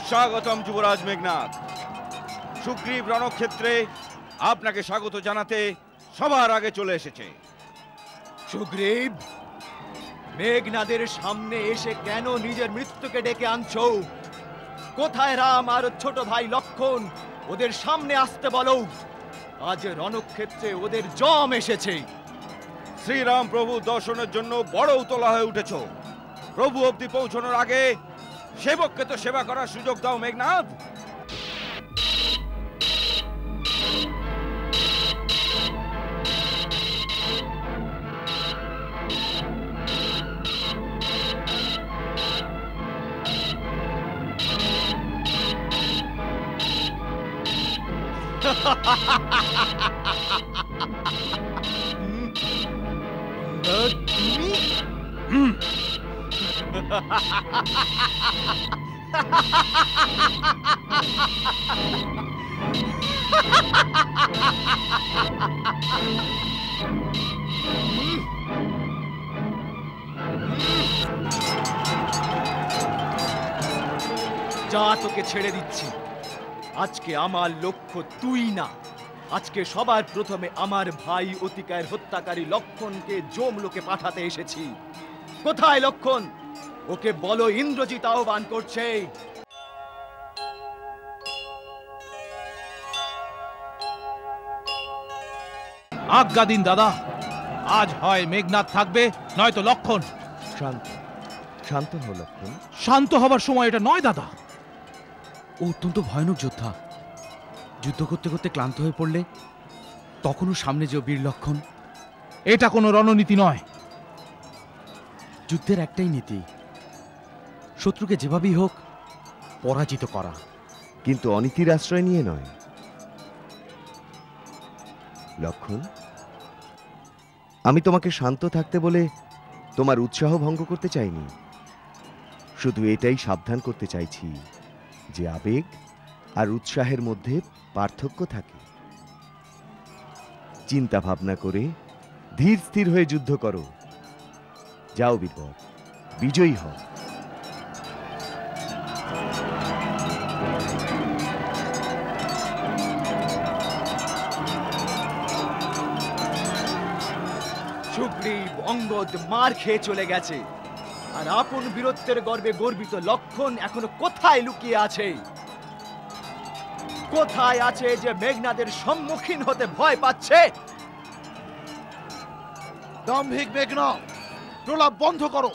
সুস্বাগতম যুবরাজ মেঘনাদ। সুগ্রীব রণক্ষেত্রে আপনাকে স্বাগত জানাতে সবার আগে চলে এসেছে। সুগ্রীব, মেঘনাদের সামনে এসে কেন নিজের মৃত্যুকে ডেকে আনছো? কোথায় রাম আর ছোট ভাই লক্ষণ? ওদের সামনে আসতে বলো। আজ রণক্ষেত্রে ওদের জম এসেছে। শ্রীরাম প্রভু দর্শনের জন্য বড় উতলা হয়ে উঠেছ। প্রভু অবধি পৌঁছানোর আগে সেবককে তো সেবা করার সুযোগ দাও মেঘনাদ। যা, তোকে ছেড়ে দিচ্ছি। আজকে আমার লক্ষ্য তুই না, আজকে সবার প্রথমে আমার ভাই অতিকায়ের হত্যাকারী লক্ষণকে জমলোকে পাঠাতে এসেছি। কোথায় লক্ষণ? ওকে বলো ইন্দ্রজিৎ আহ্বান করছে। আজ্ঞা দিন দাদা, আজ হয় মেঘনাদ থাকবে নয়তো লক্ষণ। শান্ত শান্ত হও লক্ষণ। শান্ত হবার সময় এটা নয় দাদা। ও অত্যন্ত ভয়ানক যোদ্ধা। যুদ্ধ করতে করতে ক্লান্ত হয়ে পড়লে তখনও সামনে যে বীর লক্ষণ। এটা কোনো রণনীতি নয়। যুদ্ধের একটাই নীতি, শত্রুকে যেভাবেই হোক পরাজিত করা, কিন্তু অনীতির আশ্রয় নিয়ে নয়। লক্ষণ, আমি তোমাকে শান্ত থাকতে বলে তোমার উৎসাহ ভঙ্গ করতে চাইনি। শুধু এটাই সাবধান করতে চাইছি যে আবেগ আর উৎসাহের মধ্যে পার্থক্য থাকে। চিন্তা ভাবনা করে ধীর স্থির হয়ে যুদ্ধ করো। যাও বীরবর, বিজয়ী হও। সুগ্রীব অঙ্গদ মার খেয়ে চলে গেছে, আর আপন বীরত্বের গর্বে গর্বিত লক্ষণ এখনো কোথায় লুকিয়ে আছে? কোথায় আছে যে মেঘনাদের সম্মুখীন হতে ভয় পাচ্ছে? দাম্ভিক মেঘনাদ, প্রলাপ বন্ধ করো।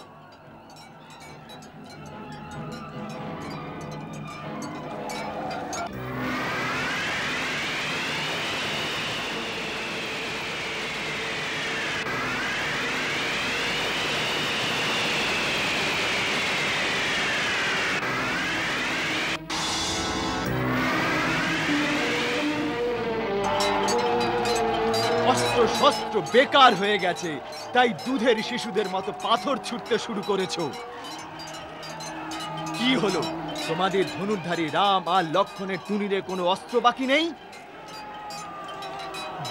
অস্ত্র শস্ত্র বেকার হয়ে গেছে, তাই দুধের শিশুদের মতো পাথর ছুটতে শুরু করেছো। কি হলো, তোমাদের ধনুর্ধারী রাম আর লক্ষণের তুনিরে কোনো অস্ত্র বাকি নেই?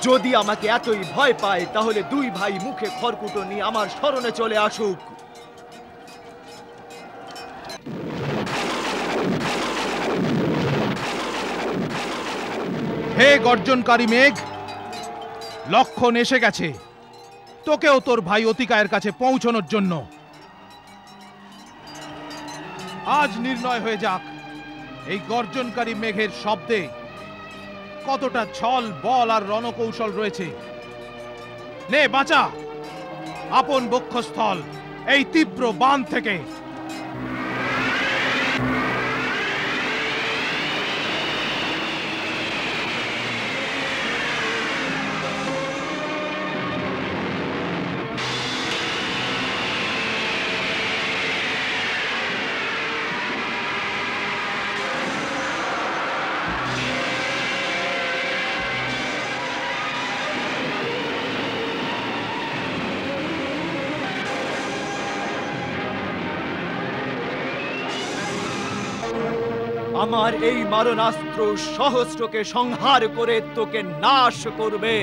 যদি আমাকে এতই ভয় পায় তাহলে দুই ভাই মুখে খড়কুটো নিয়ে আমার শরণে চলে আসুক। হে গর্জনকারী মেঘ, লক্ষণ এসে গেছে তোকেও তোর ভাই অতিকায়ের কাছে পৌঁছানোর জন্য। আজ নির্ণয় হয়ে যাক এই গর্জনকারী মেঘের শব্দে কতটা ছল বল আর রণকৌশল রয়েছে। নে বাঁচা আপন বক্ষস্থল এই তীব্র বাণ থেকে। আমার এই মারণাস্ত্র সহস্রকে সংহার করে তোকে নাশ করবে।